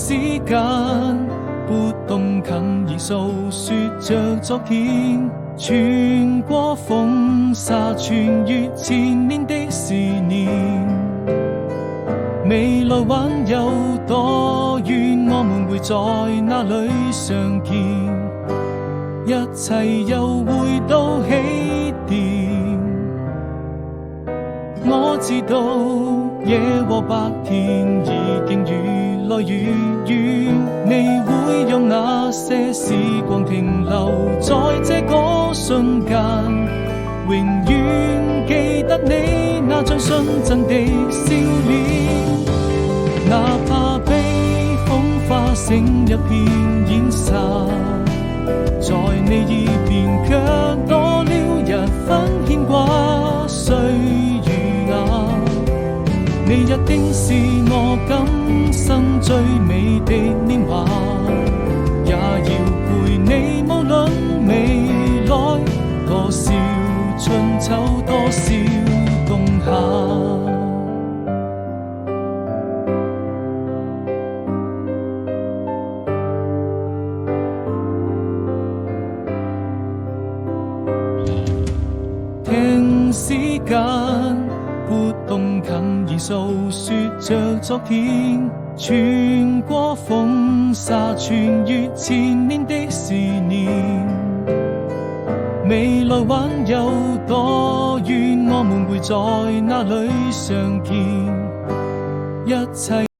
時間，撥動琴弦訴說着昨天，穿過風沙，穿越千年的思念。未來還有多遠，我們會在哪裡相見？一切又回到起點。我知道夜和白天已經越來越遠，你會讓那些時光停留在這個瞬間，永遠記得你那張純真的笑臉。哪怕被風化成一片煙沙，在你耳邊卻多了一分牽掛。歲月啊，你一定是我今生最美的年華，也要陪你無論未來多少春秋，多少冬夏。聽時間，撥動琴弦訴說着昨天，穿過風沙，穿越千年的思念。未來還有多遠，我們會在哪裡相見？一切